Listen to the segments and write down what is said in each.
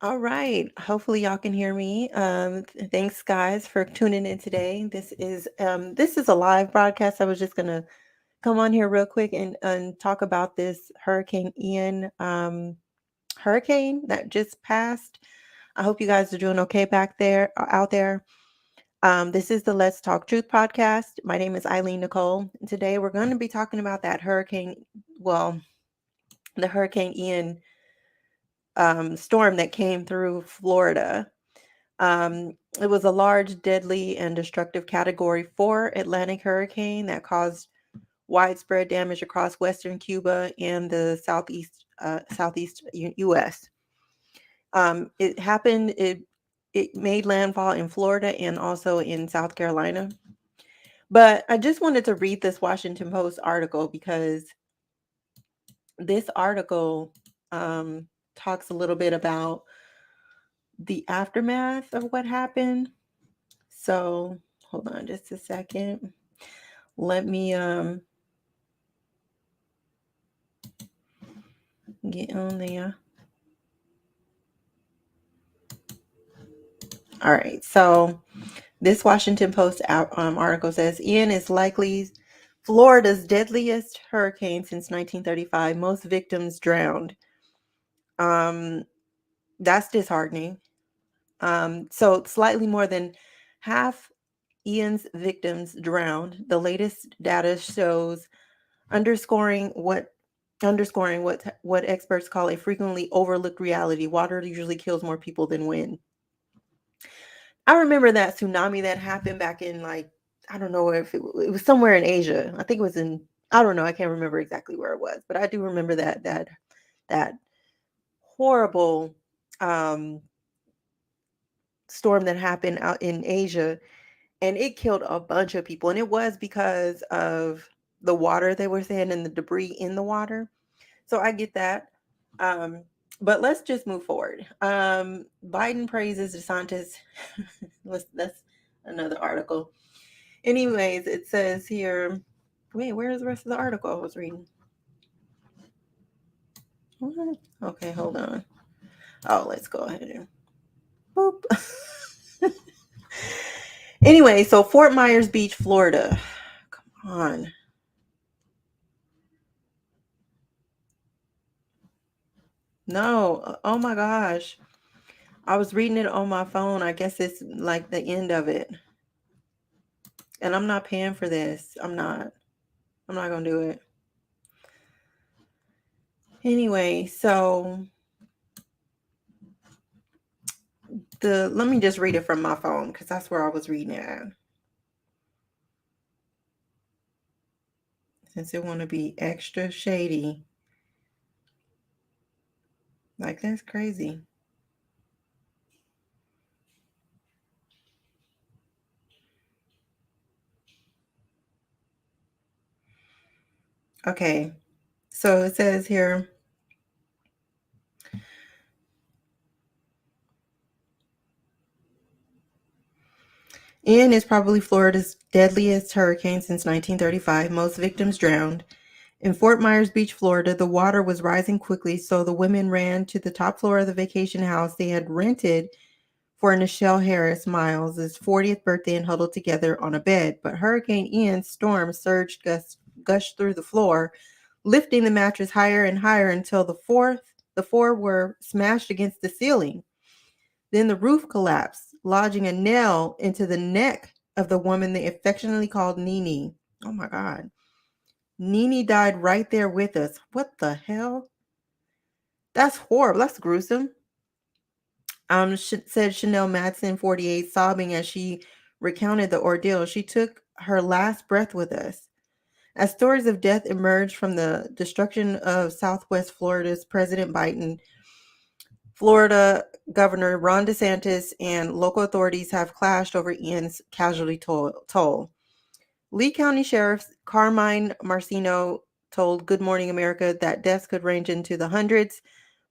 All right. Hopefully y'all can hear me. Thanks guys for tuning in today. This is a live broadcast. I was just gonna come on here real quick and talk about this Hurricane Ian hurricane that just passed. I hope you guys are doing okay back there out there. This is the Let's Talk Truth podcast. My name is Eileen Nicole. And today we're going to be talking about that the Hurricane Ian storm that came through Florida. It was a large, deadly, and destructive Category 4 Atlantic hurricane that caused widespread damage across western Cuba and the southeast U.S. It happened. It made landfall in Florida and also in South Carolina. But I just wanted to read this Washington Post article because this article talks a little bit about the aftermath of what happened. So hold on just a second. Let me get on there. All right. So this Washington Post article says Ian is likely Florida's deadliest hurricane since 1935. Most victims drowned. Um, that's disheartening. So slightly more than half Ian's victims drowned. The latest data shows underscoring what underscoring what experts call a frequently overlooked reality. Water usually kills more people than wind. I remember that tsunami that happened back in like I don't know if it was somewhere in Asia. I think it was in I don't know. I can't remember exactly where it was, but I do remember that horrible um, storm that happened out in Asia, and it killed a bunch of people. And it was because of the water they were saying and the debris in the water. So I get that. Um, but let's just move forward. Biden praises DeSantis. That's another article. Anyways, it says here. Wait, where's the rest of the article I was reading? What? Okay, hold on. Oh, let's go ahead and boop. Anyway, so Fort Myers Beach, Florida. Come on. No. Oh my gosh. I was reading it on my phone. I guess it's like the end of it. And I'm not paying for this. I'm not. I'm not going to do it. Anyway, so the let me just read it from my phone cuz that's where I was reading it at. Since it want to be extra shady. Like that's crazy. Okay. So it says here Ian is probably Florida's deadliest hurricane since 1935. Most victims drowned. In Fort Myers Beach, Florida, the water was rising quickly, so the women ran to the top floor of the vacation house they had rented for Nichelle Harris Miles' 40th birthday and huddled together on a bed. But Hurricane Ian's storm surge gushed through the floor, lifting the mattress higher and higher until the four were smashed against the ceiling. Then the roof collapsed, lodging a nail into the neck of the woman they affectionately called Nene. Oh my God. Nene died right there with us. What the hell? That's horrible. That's gruesome. Said Chanel Madsen, 48, sobbing as she recounted the ordeal. She took her last breath with us. As stories of death emerged from the destruction of Southwest Florida's President Biden, Florida Governor Ron DeSantis, and local authorities have clashed over Ian's casualty toll. Lee County Sheriff Carmine Marcino told Good Morning America that deaths could range into the hundreds.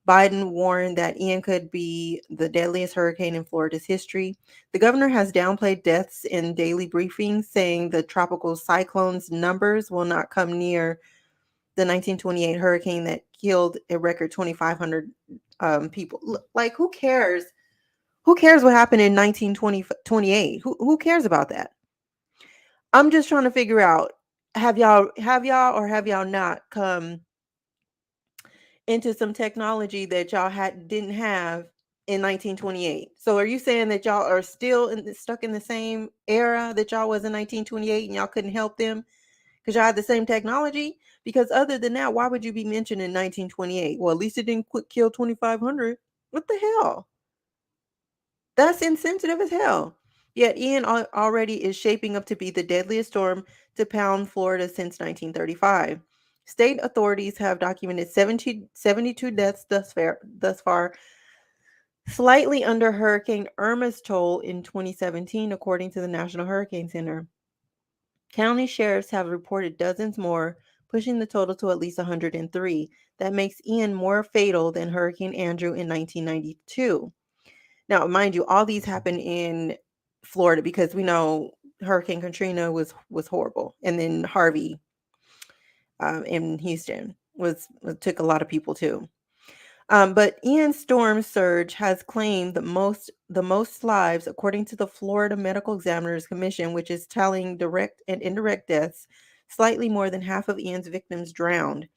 Biden warned that Ian could be the deadliest hurricane in Florida's history. The governor has downplayed deaths in daily briefings, saying the tropical cyclone's numbers will not come near the 1928 hurricane that killed a record 2,500 people. Like, who cares? Who cares what happened in 1928? Who cares about that? I'm just trying to figure out, have y'all not come into some technology that y'all didn't have in 1928? So are you saying that y'all are still stuck in the same era that y'all was in 1928 and y'all couldn't help them because y'all had the same technology? Because other than that, why would you be mentioned in 1928? Well, at least it didn't kill 2,500. What the hell? That's insensitive as hell. Yet Ian already is shaping up to be the deadliest storm to pound Florida since 1935. State authorities have documented 72 deaths thus far, slightly under Hurricane Irma's toll in 2017, according to the National Hurricane Center. County sheriffs have reported dozens more, pushing the total to at least 103. That makes Ian more fatal than Hurricane Andrew in 1992. Now, mind you, all these happened in Florida because we know Hurricane Katrina was horrible, and then Harvey in Houston took a lot of people too. But Ian's storm surge has claimed the most lives, according to the Florida Medical Examiners Commission, which is tallying direct and indirect deaths. Slightly more than half of Ian's victims drowned.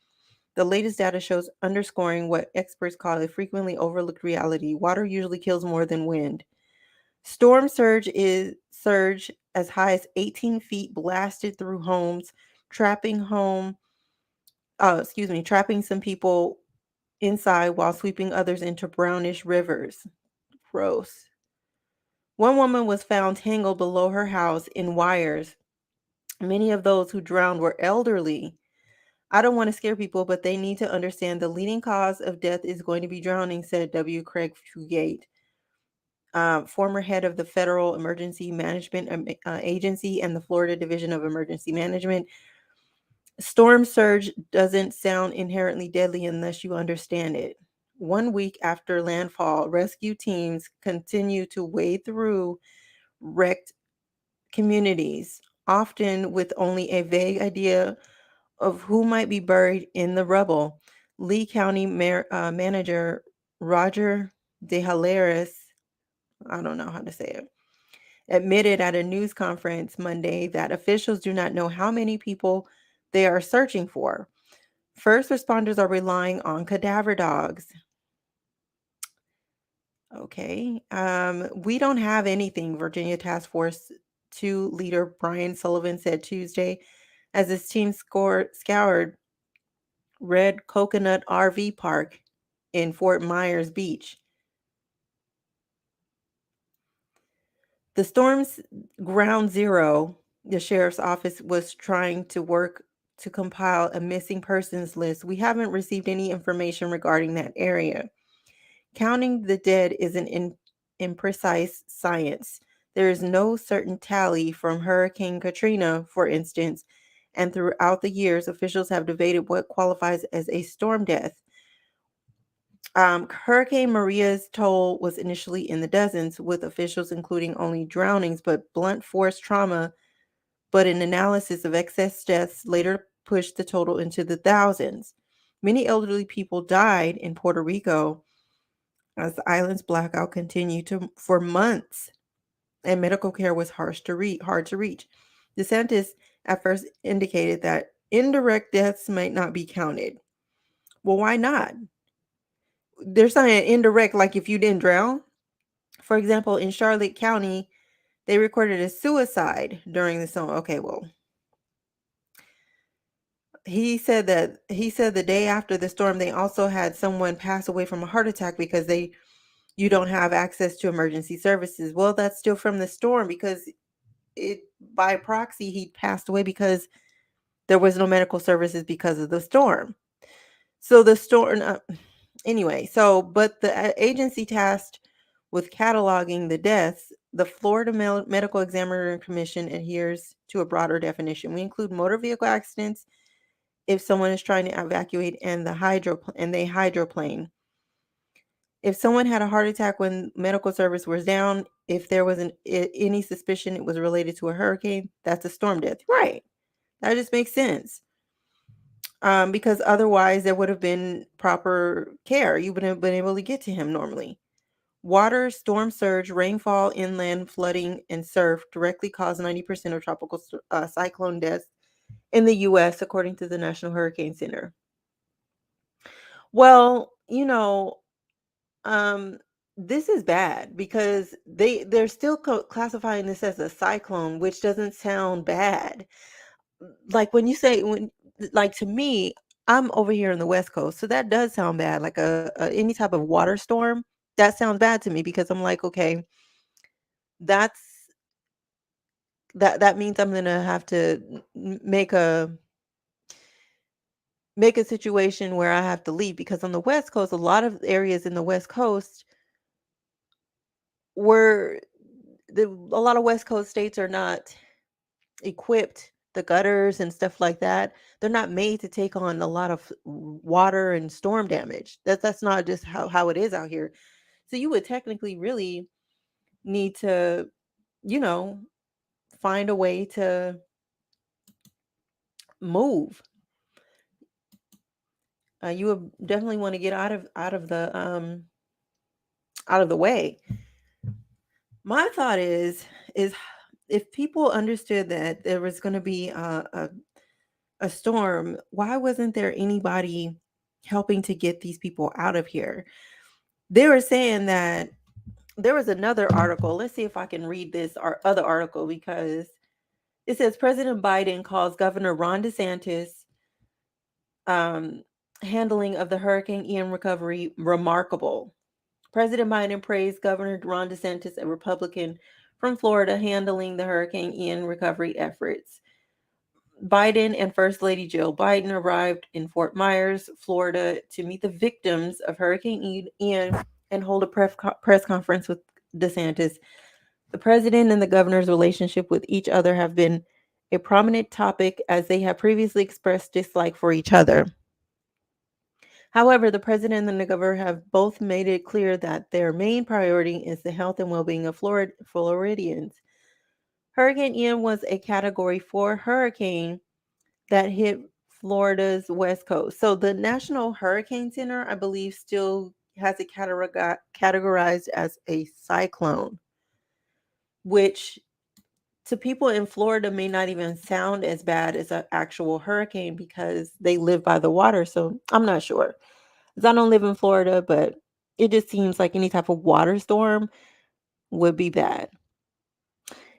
The latest data shows underscoring what experts call a frequently overlooked reality. Water usually kills more than wind. Storm surge as high as 18 feet blasted through homes, trapping some people inside while sweeping others into brownish rivers. Gross. One woman was found tangled below her house in wires. Many of those who drowned were elderly. I don't want to scare people, but they need to understand the leading cause of death is going to be drowning, said W. Craig Fugate, former head of the Federal Emergency Management Agency and the Florida Division of Emergency Management. Storm surge doesn't sound inherently deadly unless you understand it. 1 week after landfall, rescue teams continue to wade through wrecked communities, often with only a vague idea of who might be buried in the rubble. Lee County Manager Roger DeHaleris, I don't know how to say it, admitted at a news conference Monday that officials do not know how many people they are searching for. First responders are relying on cadaver dogs. Okay. We don't have anything, Virginia Task Force 2 leader Brian Sullivan said Tuesday as his team scoured Red Coconut RV Park in Fort Myers Beach. The storm's ground zero, the sheriff's office was trying to work to compile a missing persons list. We haven't received any information regarding that area. Counting the dead is an imprecise science. There is no certain tally from Hurricane Katrina, for instance, and throughout the years, officials have debated what qualifies as a storm death. Hurricane Maria's toll was initially in the dozens, with officials including only drownings but blunt force trauma, but an analysis of excess deaths later pushed the total into the thousands. Many elderly people died in Puerto Rico as the island's blackout continued for months, and medical care was hard to reach. DeSantis at first indicated that indirect deaths might not be counted. Well, why not? They're saying indirect, like if you didn't drown. For example, in Charlotte County, they recorded a suicide during the storm. Okay, well, he said the day after the storm, they also had someone pass away from a heart attack because you don't have access to emergency services. Well, that's still from the storm because by proxy he passed away because there was no medical services because of the storm. So the storm anyway, but the agency tasked with cataloging the deaths, the Florida Medical Examiner Commission adheres to a broader definition. We include motor vehicle accidents if someone is trying to evacuate and the hydroplane. If someone had a heart attack when medical service was down, if there was any suspicion it was related to a hurricane, that's a storm death. Right. That just makes sense. because otherwise there would have been proper care. You would have been able to get to him normally. Water, storm surge, rainfall, inland flooding, and surf directly cause 90% of tropical cyclone deaths in the U.S., according to the National Hurricane Center. Well, um, this is bad because they're still classifying this as a cyclone, which doesn't sound bad. Like when you say like to me, I'm over here in the West Coast, so that does sound bad. Like any type of water storm, that sounds bad to me because I'm like, okay, that's that means I'm gonna have to make a situation where I have to leave because on the West Coast, a lot of areas in the West Coast were a lot of West Coast states are not equipped, the gutters and stuff like that. They're not made to take on a lot of water and storm damage. That's not just how it is out here. So you would technically really need to, you know, find a way to move. You would definitely want to get out of the way. My thought is if people understood that there was going to be a storm, why wasn't there anybody helping to get these people out of here? They were saying that there was another article. Let's see if I can read this other article because it says President Biden calls Governor Ron DeSantis um, handling of the Hurricane Ian recovery remarkable. President Biden praised Governor Ron DeSantis, a Republican from Florida, handling the Hurricane Ian recovery efforts. Biden and First Lady Jill Biden arrived in Fort Myers, Florida, to meet the victims of Hurricane Ian and hold a press conference with DeSantis. The president and the governor's relationship with each other have been a prominent topic as they have previously expressed dislike for each other. However, the president and the governor have both made it clear that their main priority is the health and well-being of Floridians. Hurricane Ian was a Category 4 hurricane that hit Florida's west coast. So the National Hurricane Center, I believe, still has it categorized as a cyclone, which to people in Florida may not even sound as bad as an actual hurricane because they live by the water. So I'm not sure. 'Cause I don't live in Florida, but it just seems like any type of water storm would be bad.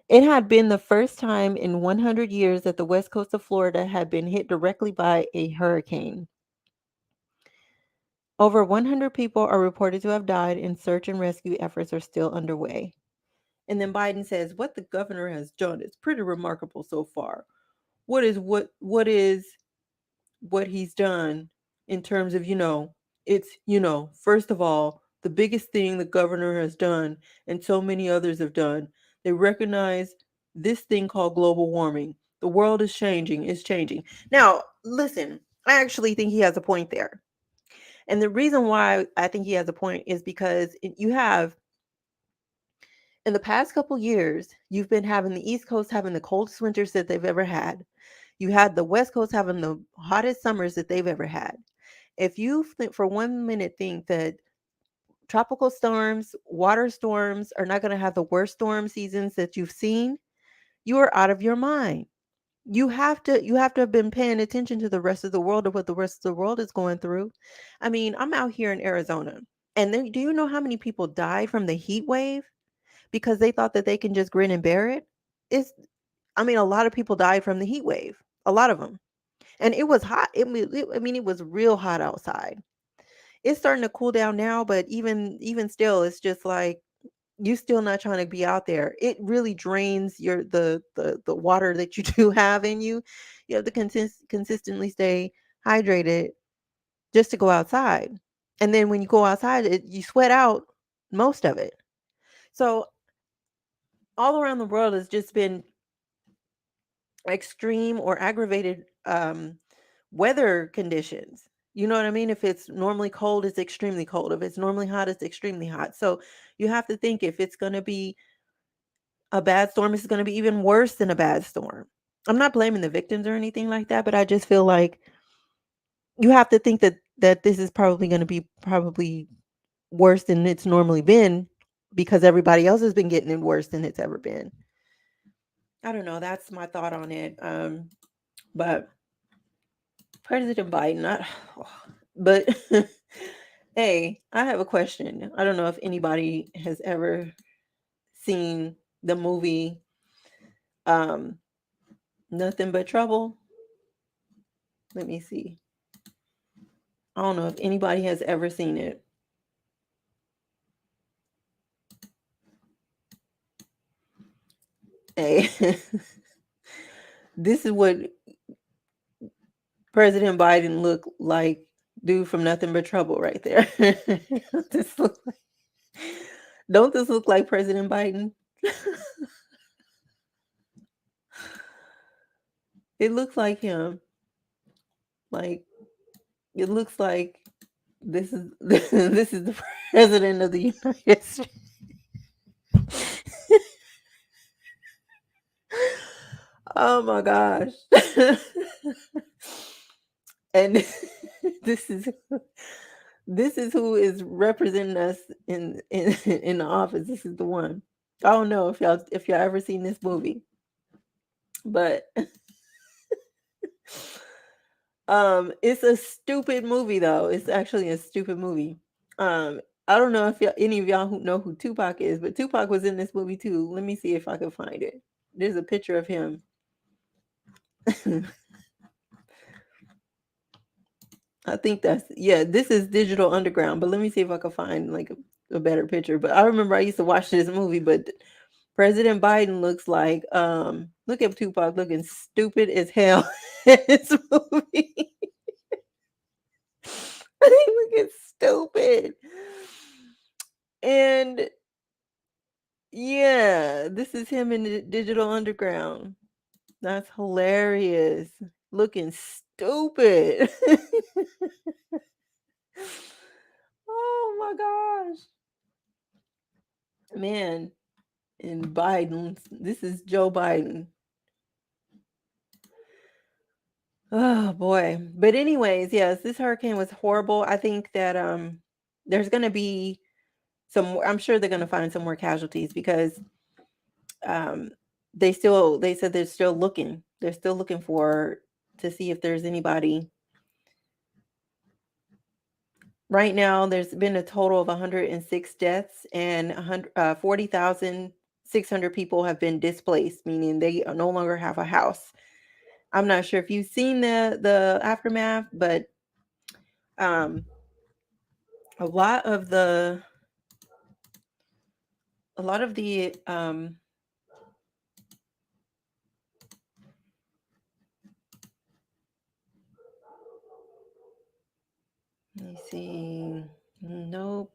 It had been the first time in 100 years that the west coast of Florida had been hit directly by a hurricane. Over 100 people are reported to have died, and search and rescue efforts are still underway. And then Biden says, "What the governor has done is pretty remarkable so far. What he's done in terms of, it's, first of all, the biggest thing the governor has done and so many others have done, they recognize this thing called global warming. The world is changing, it's changing." Now, listen, I actually think he has a point there. And the reason why I think he has a point is because you have in the past couple years, you've been having the East Coast having the coldest winters that they've ever had. You had the West Coast having the hottest summers that they've ever had. If you for 1 minute think that tropical storms, water storms are not going to have the worst storm seasons that you've seen, you are out of your mind. You have to have been paying attention to the rest of the world of what the rest of the world is going through. I mean, I'm out here in Arizona, and then do you know how many people died from the heat wave because they thought that they can just grin and bear it? It's I mean, a lot of people died from the heat wave. A lot of them. And it was hot. I mean, it was real hot outside. It's starting to cool down now, but even still, it's just like you still not trying to be out there. It really drains the water that you do have in you. You have to consistently stay hydrated just to go outside. And then when you go outside, you sweat out most of it. So all around the world has just been extreme or aggravated weather conditions. You know what I mean? If it's normally cold, it's extremely cold. If it's normally hot, it's extremely hot. So you have to think if it's going to be a bad storm, it's going to be even worse than a bad storm. I'm not blaming the victims or anything like that, but I just feel like you have to think that this is probably going to be probably worse than it's normally been because everybody else has been getting it worse than it's ever been. I don't know. That's my thought on it. But President Biden, but hey, I have a question. I don't know if anybody has ever seen the movie um Nothing But Trouble. Let me see. I don't know if anybody has ever seen it. Hey, this is what President Biden looked like, dude from Nothing But Trouble right there. This look like, don't this look like President Biden? It looks like him. Like it looks like this is this is the president of the United States. Oh my gosh. And this is who is representing us in the office. This is the one. I don't know if y'all ever seen this movie, but it's a stupid movie though. It's actually a stupid movie. I don't know if any of y'all who know who Tupac is, but Tupac was in this movie too. Let me see if I can find it. There's a picture of him. I think that's yeah, this is Digital Underground, but let me see if I can find like a better picture. But I remember I used to watch this movie, but President Biden looks like look at Tupac looking stupid as hell in this movie. He looking stupid. And yeah, this is him in the Digital Underground. That's hilarious. Looking stupid. Oh my gosh. Man, and Biden. This is Joe Biden. Oh boy. But anyways, yes, this hurricane was horrible. I think that there's going to be I'm sure they're going to find some more casualties because um they said they're still looking. They're still looking for to see if there's anybody. Right now there's been a total of 106 deaths and 40,600 people have been displaced, meaning they no longer have a house. I'm not sure if you've seen the aftermath, but um a lot of the a lot of the let me see. Nope.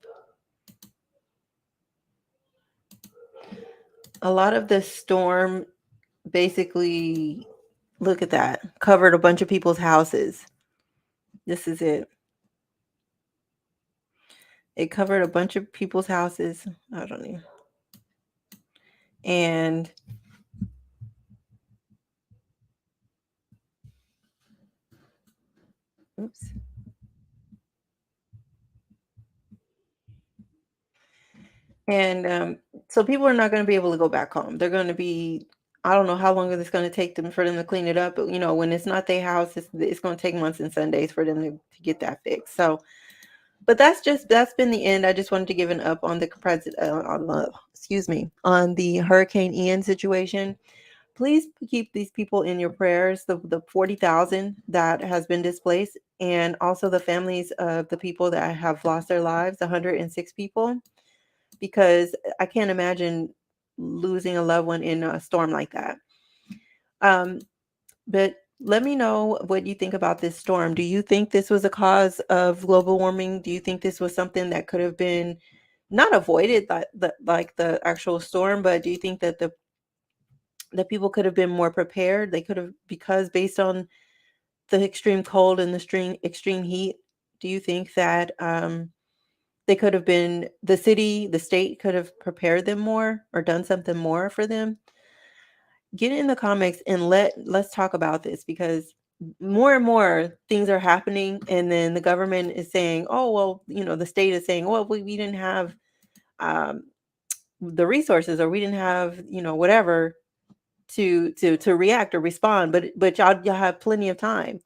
A lot of the storm basically, look at that, covered a bunch of people's houses. This is it. It covered a bunch of people's houses. I don't know. And oops. And so people are not going to be able to go back home. They're going to be, I don't know how long it's going to take them for them to clean it up. But, you know, when it's not their house, it's going to take months and Sundays for them to get that fixed. So, but that's been the end. I just wanted to give an up on the president, excuse me, on the Hurricane Ian situation. Please keep these people in your prayers, the 40,000 that has been displaced, and also the families of the people that have lost their lives, 106 people, because I can't imagine losing a loved one in a storm like that. Um, but let me know what you think about this storm. Do you think this was a cause of global warming? Do you think this was something that could have been not avoided like the actual storm, but do you think that the people could have been more prepared? They could have, because based on the extreme cold and the extreme heat, do you think that they could have been the state could have prepared them more or done something more for them? Get in the comments and let's talk about this because more and more things are happening, and then the government is saying, oh well, the state is saying, well, we didn't have um, the resources, or we didn't have whatever to react or respond, but y'all have plenty of time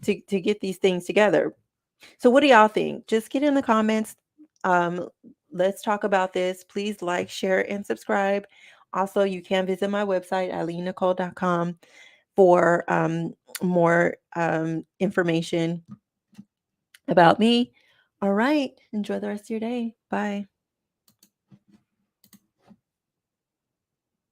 to get these things together. So what do y'all think? Just get in the comments. um let's talk about this. Please like, share, and subscribe. Also, you can visit my website, eileennicole.com, for more information about me. All right, enjoy the rest of your day. Bye.